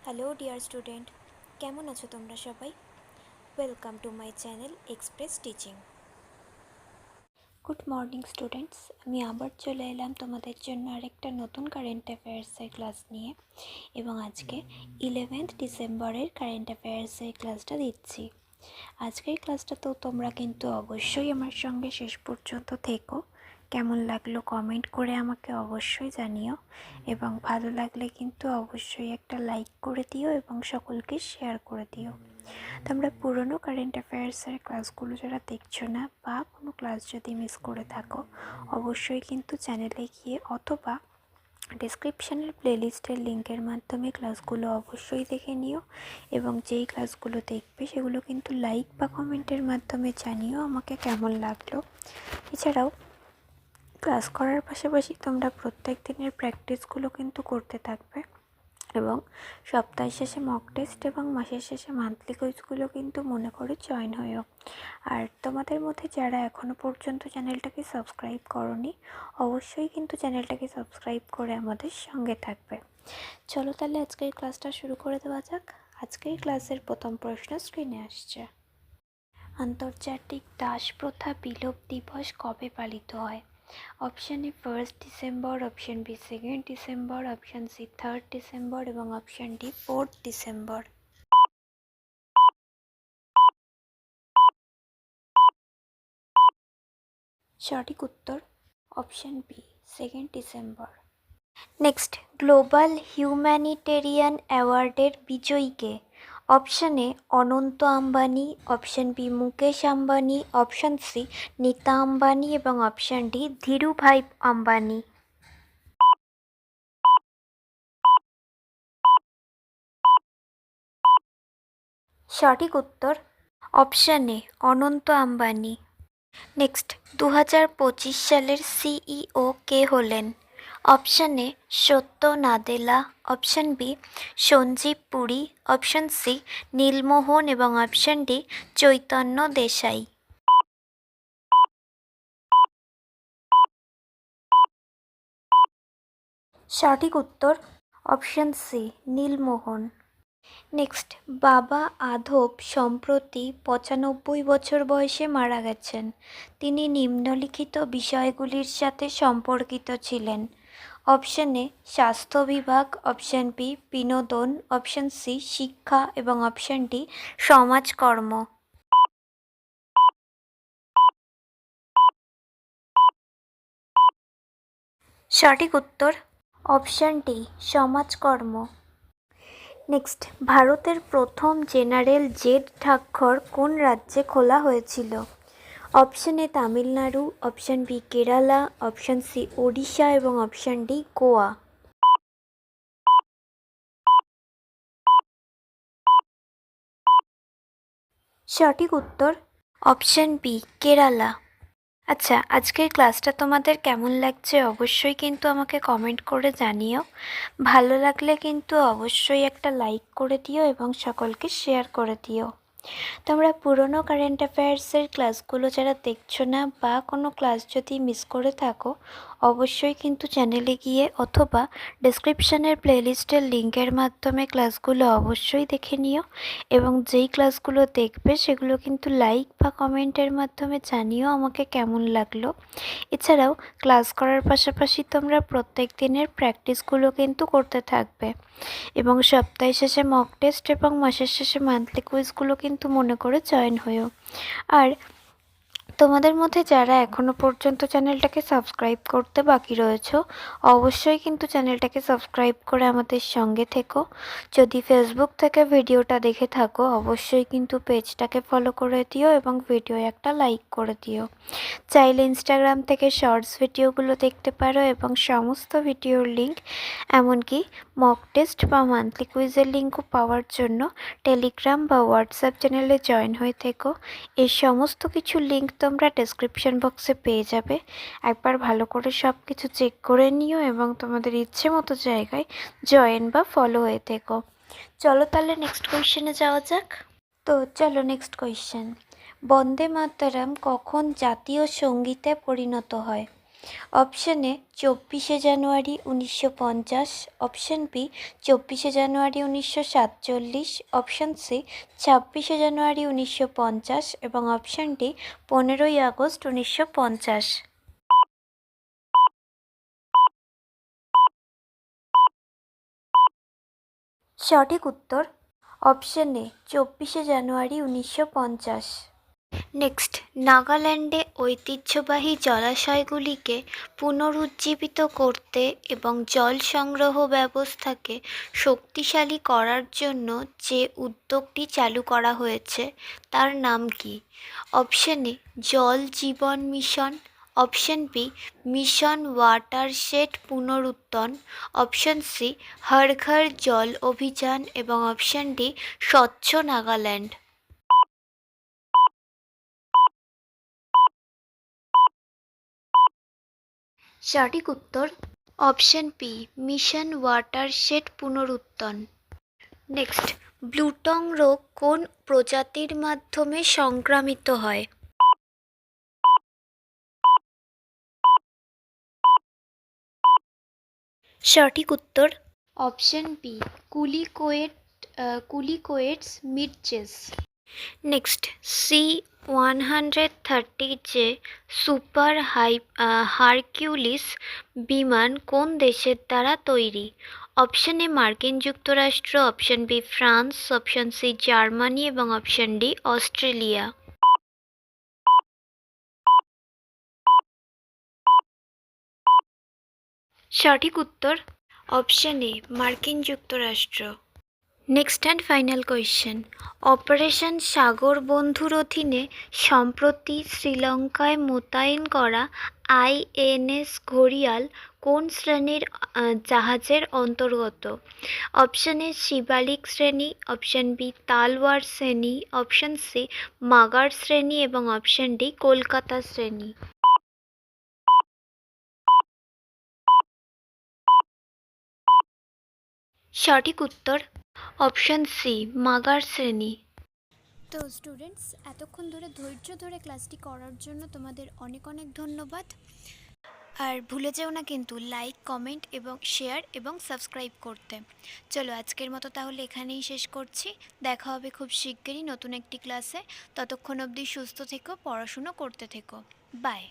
Hello dear student, কেমন আছো তোমরা সবাই? Welcome to my channel express teaching. Good morning students, আমি আবার চলে এলাম তোমাদের জন্য আরেকটা নতুন কারেন্ট অ্যাফেয়ার্সের ক্লাস নিয়ে। এবং আজকে 11th ডিসেম্বরের কারেন্ট অ্যাফেয়ার্সের ক্লাসটা দিচ্ছি। আজকের ক্লাসটা তো তোমরা কিন্তু অবশ্যই আমার সঙ্গে শেষ পর্যন্ত থেকো। কেমন লাগলো কমেন্ট করে আমাকে অবশ্যই জানিও, এবং ভালো লাগলে কিন্তু অবশ্যই একটা লাইক করে দিও এবং সকলকে শেয়ার করে দিও। তোমরা পুরনো কারেন্ট অ্যাফেয়ার্সের ক্লাসগুলো যারা দেখছো না বা কোনো ক্লাস যদি মিস করে থাকো, অবশ্যই কিন্তু চ্যানেলে গিয়ে অথবা ডেসক্রিপশানের প্লেলিস্টের লিঙ্কের মাধ্যমে ক্লাসগুলো অবশ্যই দেখে নিও। এবং যেই ক্লাসগুলো দেখবে সেগুলো কিন্তু লাইক বা কমেন্টের মাধ্যমে জানিও আমাকে কেমন লাগলো। এছাড়াও ক্লাস করার পাশাপাশি তোমরা প্রত্যেক দিনের প্র্যাকটিসগুলো কিন্তু করতে থাকবে, এবং সপ্তাহের শেষে মক টেস্ট এবং মাসের শেষে মান্থলি কুইজগুলো কিন্তু মনে করে জয়েন হয়েও। আর তোমাদের মধ্যে যারা এখনও পর্যন্ত চ্যানেলটাকে সাবস্ক্রাইব করোনি, অবশ্যই কিন্তু চ্যানেলটাকে সাবস্ক্রাইব করে আমাদের সঙ্গে থাকবে। চলো তাহলে আজকের ক্লাসটা শুরু করে দেওয়া যাক। আজকের ক্লাসের প্রথম প্রশ্ন স্ক্রিনে আসছে। আন্তর্জাতিক দাস প্রথা বিলোপ দিবস কবে পালিত হয়? Option A 1 December, option B 2 December, option C 3 December এবং অপশান ডি 4 ডিসেম্বর। সঠিক উত্তর option B 2 December. Next, global humanitarian অ্যাওয়ার্ডের বিজয়ীকে? Option A Anant Ambani, option B Mukesh Ambani, option C Nita Ambani এবং অপশান ডি ধীরুভাই আম্বানি। সঠিক উত্তর option A Anant Ambani. Next, 2025 সালের সিইও কে হলেন? Option A Satya Nadella, option B Sanjiv Puri, option C Nilmohan এবং অপশান ডি চৈতন্য দেশাই। সঠিক উত্তর অপশান সি নীলমোহন। নেক্সট, বাবা আধব সম্প্রতি 95 বছর বয়সে মারা গেছেন। তিনি নিম্নলিখিত বিষয়গুলির সাথে সম্পর্কিত ছিলেন। অপশান এ স্বাস্থ্য বিভাগ, অপশান বি বিনোদন, অপশান সি শিক্ষা এবং অপশান ডি সমাজকর্ম। সঠিক উত্তর অপশান ডি সমাজকর্ম। নেক্সট, ভারতের প্রথম জেনারেল জেড ডাকঘর কোন রাজ্যে খোলা হয়েছিল? Option A Tamil Nadu, option B Kerala, option C Odisha এবং অপশান ডি গোয়া। সঠিক উত্তর অপশান বি কেরালা। আচ্ছা, আজকের ক্লাসটা তোমাদের কেমন লাগছে অবশ্যই কিন্তু আমাকে কমেন্ট করে জানিও। ভালো লাগলে কিন্তু অবশ্যই একটা লাইক করে দিও এবং সকলকে শেয়ার করে দিও। তোমরা পুরনো কারেন্ট অ্যাফেয়ার্সের ক্লাসগুলো যারা দেখছো না বা কোনো ক্লাস যদি মিস করে থাকো, অবশ্যই কিন্তু চ্যানেলে গিয়ে অথবা ডেসক্রিপশানের প্লেলিস্টের লিঙ্কের মাধ্যমে ক্লাসগুলো অবশ্যই দেখে নিও। এবং যেই ক্লাসগুলো দেখবে সেগুলো কিন্তু লাইক বা কমেন্টের মাধ্যমে জানিও আমাকে কেমন লাগলো। এছাড়াও ক্লাস করার পাশাপাশি তোমরা প্রত্যেক দিনের প্র্যাকটিসগুলো কিন্তু করতে থাকবে, এবং সপ্তাহের শেষে মক টেস্ট এবং মাসের শেষে মান্থলি কুইজগুলো কিন্তু মনে করে জয়েন হয়েও। আর তোমাদের মধ্যে যারা এখনও পর্যন্ত চ্যানেলটাকে সাবস্ক্রাইব করতে বাকি রয়েছে, অবশ্যই কিন্তু চ্যানেলটাকে সাবস্ক্রাইব করে আমাদের সঙ্গে থেকো। যদি ফেসবুক থেকে ভিডিওটা দেখে থাকো, অবশ্যই কিন্তু পেজটাকে ফলো করে দিও এবং ভিডিও একটা লাইক করে দিও। চাইলে ইনস্টাগ্রাম থেকে শর্টস ভিডিওগুলো দেখতে পারো, এবং সমস্ত ভিডিওর লিঙ্ক, এমনকি মক টেস্ট বা মান্থলি কুইজের লিঙ্কও পাওয়ার জন্য টেলিগ্রাম বা হোয়াটসঅ্যাপ চ্যানেলে জয়েন হয়ে থেকো। এই সমস্ত কিছু লিঙ্ক তোমরা ডেসক্রিপশন বক্সে পেয়ে যাবে। একবার ভালো করে সব কিছু চেক করে নিও এবং তোমাদের ইচ্ছে মতো জায়গায় জয়েন বা ফলো হয়ে থেকো। চলো তাহলে নেক্সট কোয়েশ্চেনে যাওয়া যাক। তো চলো নেক্সট কোয়েশ্চেন। বন্দে মাতরম কখন জাতীয় সঙ্গীতে পরিণত হয়? অপশন এ 24শে জানুয়ারি 1950, অপশন বি 24শে জানুয়ারি 1947, অপশন সি 26শে জানুয়ারি 1950 এবং অপশন ডি 15ই আগস্ট 1950। সঠিক উত্তর অপশন এ 24শে জানুয়ারি 1950। নেক্সট, নাগাল্যান্ডে ঐতিহ্যবাহী জলাশয়গুলিকে পুনরুজ্জীবিত করতে এবং জল সংগ্রহ ব্যবস্থাকে শক্তিশালী করার জন্য যে উদ্যোগটি চালু করা হয়েছে তার নাম কি? Option A Jal Jeevan mission, option B mission watershed Punarutthan, option C Har Ghar Jal অভিযান এবং অপশন ডি স্বচ্ছ নাগাল্যান্ড। সঠিক উত্তর option B mission watershed Punarutthan. Next, bluetongue রোগ কোন প্রজাতির মাধ্যমে সংক্রামিত হয়? সঠিক উত্তর অপশন বি কুলিকোয়েটস মিরচেস। নেক্সট, C-130 সুপার হারকিউলিস বিমান কোন দেশের দ্বারা তৈরি? অপশন এ মার্কিন যুক্তরাষ্ট্র, option B France, option C Germany এবং অপশন ডি অস্ট্রেলিয়া। সঠিক উত্তর অপশন এ মার্কিন যুক্তরাষ্ট্র। Next and final question, operation সাগর বন্ধুর অধীনে সম্প্রতি শ্রীলঙ্কায় মোতায়েন করা INS ঘড়িয়াল কোন শ্রেণীর জাহাজের অন্তর্গত? অপশন এ শিবালিক শ্রেণী, অপশন বি তালওয়ার শ্রেণী, অপশন সি মাগার শ্রেণী এবং অপশন ডি কলকাতা শ্রেণী। সঠিক উত্তর অপশন সি মাগার শ্রেণী। তো স্টুডেন্টস, এতক্ষণ ধরে ধৈর্য ধরে ক্লাসটি করার জন্য তোমাদের অনেক অনেক ধন্যবাদ। আর ভুলে যেও না কিন্তু লাইক, কমেন্ট এবং শেয়ার এবং সাবস্ক্রাইব করতে। চলো আজকের মতো তাহলে এখানেই শেষ করছি। দেখা হবে খুব শিগগিরই নতুন একটি ক্লাসে। ততক্ষণ অবধি সুস্থ থেকো, পড়াশুনো করতে থেকো। বাই।